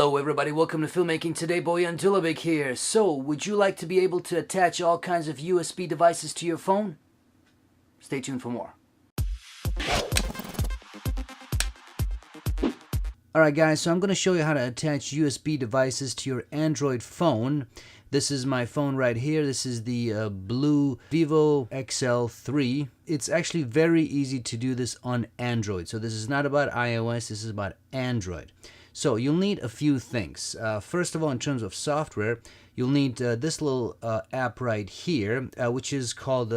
Hello everybody, welcome to Filmmaking. Today Boyan Dulabic here. So, would you like to be able to attach all kinds of USB devices to your phone? Stay tuned for more. Alright guys, so I'm going to show you how to attach USB devices to your Android phone. This is my phone right here. This is the blue VIVO XL3. It's actually very easy to do this on Android. So this is not about iOS, this is about Android. So you'll need a few things. First of all, in terms of software, you'll need this little app right here, which is called,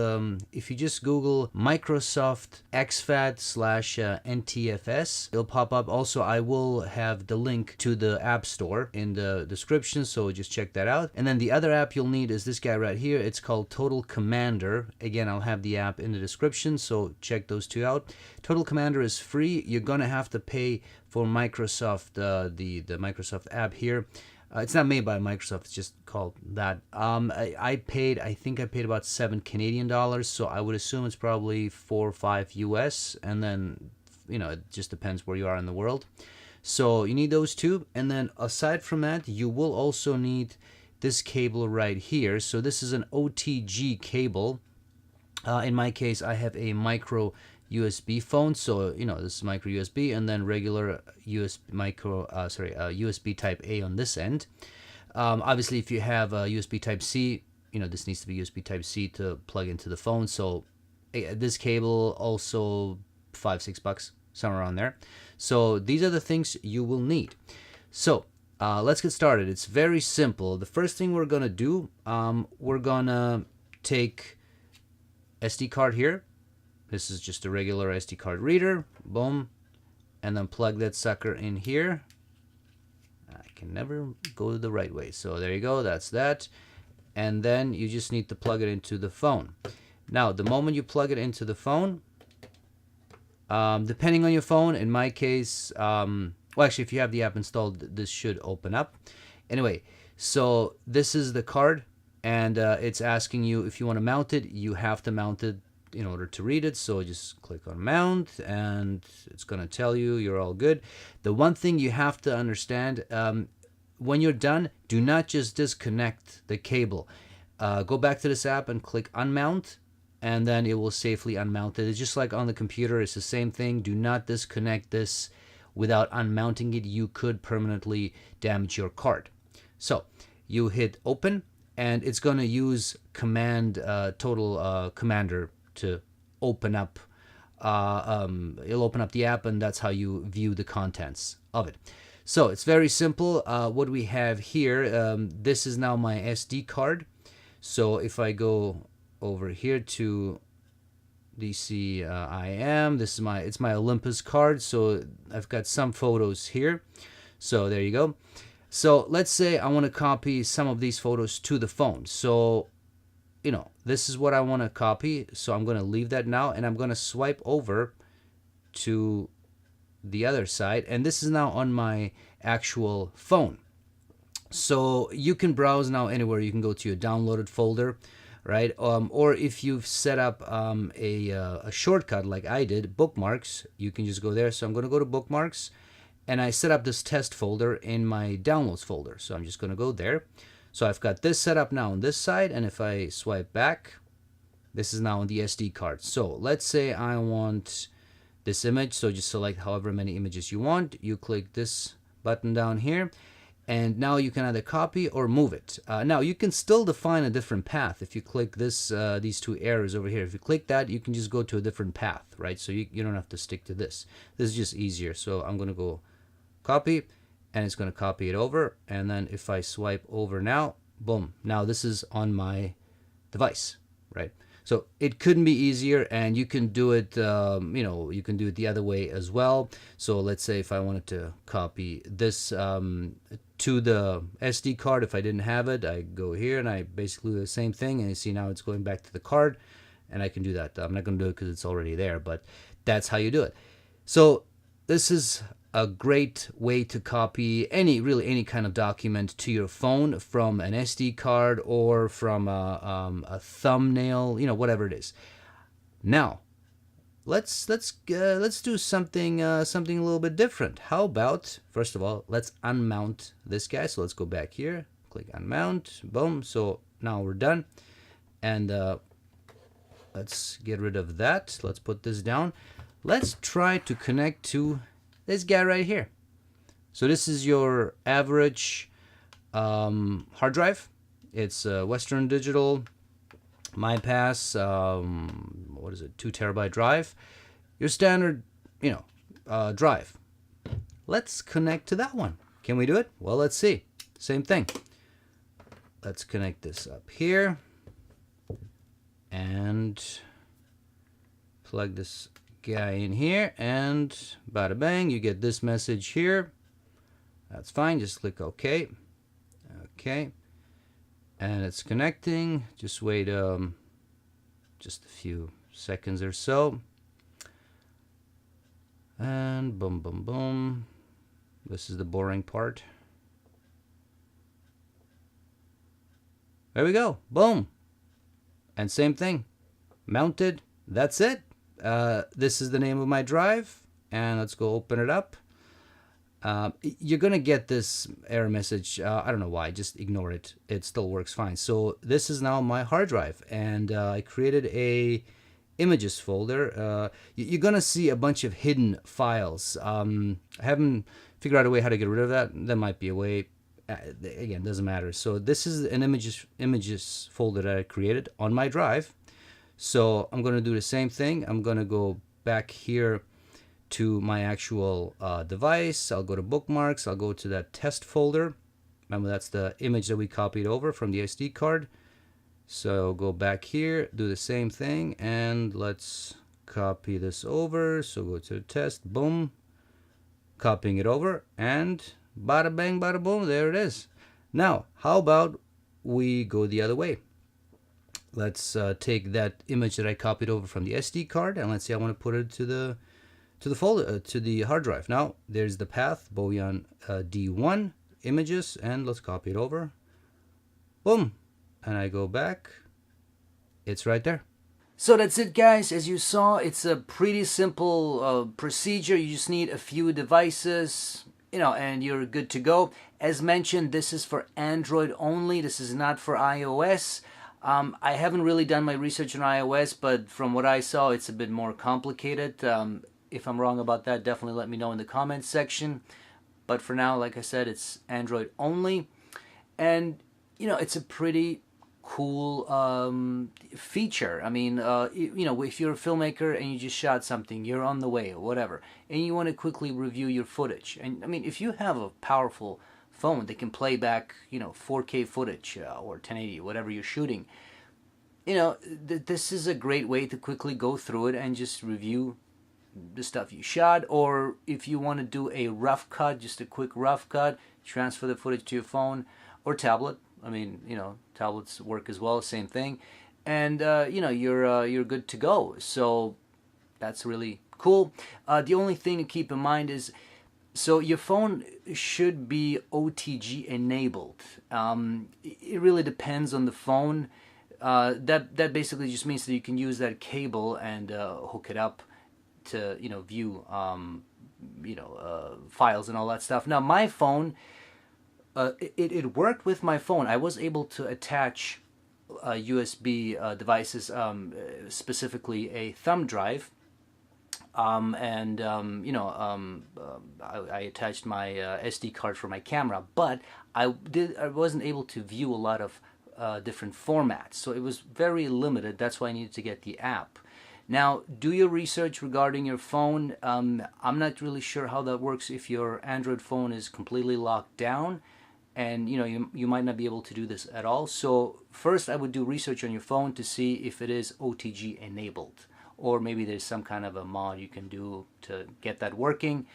if you just Google Microsoft exFat / NTFS, it'll pop up. Also, I will have the link to the App Store in the description, so just check that out. And then the other app you'll need is this guy right here. It's called Total Commander. Again, I'll have the app in the description, so check those two out. Total Commander is free. You're gonna have to pay for Microsoft, the Microsoft app here. It's not made by Microsoft, it's just called that. I think I paid about $7 Canadian, so I would assume it's probably 4 or 5 US, and then, you know, it just depends where you are in the world. So you need those two, and then aside from that, you will also need this cable right here. So this is an OTG cable. In my case, I have a micro USB phone, so you know this is micro USB, and then regular USB Type A on this end. Obviously, if you have a USB Type C, you know this needs to be USB Type C to plug into the phone. So this cable also $5-6, somewhere around there. So these are the things you will need. So let's get started. It's very simple. The first thing we're gonna do, we're gonna take SD card here. This is just a regular SD card reader. Boom. And then plug that sucker in here. I can never go the right way. So there you go. That's that. And then you just need to plug it into the phone. Now, the moment you plug it into the phone, depending on your phone, in my case, well, actually, if you have the app installed, this should open up. Anyway, so this is the card, and it's asking you if you want to mount it. You have to mount it in order to read it, so just click on mount, and it's going to tell you you're all good. The one thing you have to understand, when you're done, do not just disconnect the cable. Go back to this app and click unmount, and then it will safely unmount it. It's just like on the computer, it's the same thing. Do not disconnect this without unmounting it. You could permanently damage your card. So you hit open, and it's going to use Total Commander to open up. It'll open up the app, and that's how you view the contents of it. So it's very simple. What we have here, this is now my SD card. So if I go over here to DCIM, this is it's my Olympus card. So I've got some photos here. So there you go. So let's say I want to copy some of these photos to the phone. So you know, this is what I want to copy, so I'm going to leave that now, and I'm going to swipe over to the other side, and this is now on my actual phone. So you can browse now anywhere. You can go to your downloaded folder, right? Or if you've set up a shortcut like I did, bookmarks, you can just go there. So I'm going to go to bookmarks, and I set up this test folder in my downloads folder. So I'm just going to go there. So I've got this set up now on this side, and if I swipe back, this is now on the SD card. So let's say I want this image, so just select however many images you want. You click this button down here, and now you can either copy or move it. Now you can still define a different path. If you click this, these two arrows over here, if you click that, you can just go to a different path, right? So you don't have to stick to this. This is just easier. So I'm going to go copy, and it's going to copy it over, and then if I swipe over now, boom, now this is on my device, right? So it couldn't be easier, and you can do it, you know, you can do it the other way as well. So let's say if I wanted to copy this to the SD card, if I didn't have it, I go here and I basically do the same thing, and you see now it's going back to the card, and I can do that. I'm not going to do it because it's already there, but that's how you do it. So this is a great way to copy really any kind of document to your phone from an SD card or from a thumbnail, you know, whatever it is. Now, let's do something something a little bit different. How about, first of all, let's unmount this guy. So let's go back here, click unmount, boom. So now we're done, and let's get rid of that. Let's put this down. Let's try to connect to this guy right here. So this is your average hard drive. It's Western Digital MyPass, what is it, 2 terabyte drive. Your standard, drive. Let's connect to that one. Can we do it? Well, let's see. Same thing. Let's connect this up here and plug this guy in here, and bada bang, you get this message here. That's fine. Just click OK. Okay. And it's connecting. Just wait just a few seconds or so. And boom, boom, boom. This is the boring part. There we go. Boom. And same thing. Mounted. That's it. This is the name of my drive. And let's go open it up. You're going to get this error message. I don't know why. Just ignore it. It still works fine. So this is now my hard drive. And I created a images folder. You're going to see a bunch of hidden files. I haven't figured out a way how to get rid of that. There might be a way. Again, doesn't matter. So this is an images folder that I created on my drive. So I'm going to do the same thing. I'm going to go back here to my actual device. I'll go to bookmarks. I'll go to that test folder. Remember, that's the image that we copied over from the SD card. So go back here, do the same thing, and let's copy this over. So go to the test, boom, copying it over, and bada bang, bada boom, there it is. Now, how about we go the other way? Let's take that image that I copied over from the SD card, and let's say I want to put it to the folder, to the hard drive. Now, there's the path, Boyan D1 images, and let's copy it over. Boom. And I go back. It's right there. So that's it, guys. As you saw, it's a pretty simple procedure. You just need a few devices, and you're good to go. As mentioned, this is for Android only. This is not for iOS. I haven't really done my research on iOS, but from what I saw, it's a bit more complicated. If I'm wrong about that, definitely let me know in the comments section. But for now, like I said, it's Android only. And, it's a pretty cool feature. I mean, if you're a filmmaker and you just shot something, you're on the way or whatever, and you want to quickly review your footage. And, I mean, if you have a powerful phone that can play back, 4K footage or 1080, whatever you're shooting, this is a great way to quickly go through it and just review the stuff you shot. Or if you want to do a rough cut, just a quick rough cut, transfer the footage to your phone or tablet. I mean, tablets work as well, same thing. And, you're good to go. So that's really cool. The only thing to keep in mind is, so your phone should be OTG enabled. It really depends on the phone. That basically just means that you can use that cable and hook it up to view files and all that stuff. Now my phone, it worked with my phone. I was able to attach USB devices, specifically a thumb drive. I attached my SD card for my camera, but I wasn't able to view a lot of different formats, so it was very limited. That's why I needed to get the app. Now, do your research regarding your phone. I'm not really sure how that works if your Android phone is completely locked down, and you might not be able to do this at all. So first, I would do research on your phone to see if it is OTG enabled. Or maybe there's some kind of a mod you can do to get that working.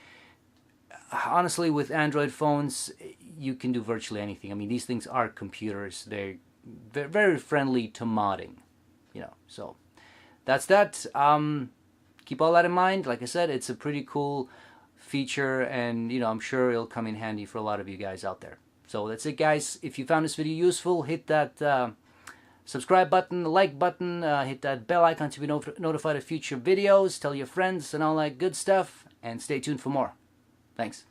Honestly, with Android phones, you can do virtually anything. I mean, these things are computers. They're very friendly to modding, So that's that. Keep all that in mind. Like I said, it's a pretty cool feature, and, I'm sure it'll come in handy for a lot of you guys out there. So that's it, guys. If you found this video useful, hit that subscribe button, the like button, hit that bell icon to be notified of future videos, tell your friends and all that good stuff, and stay tuned for more. Thanks.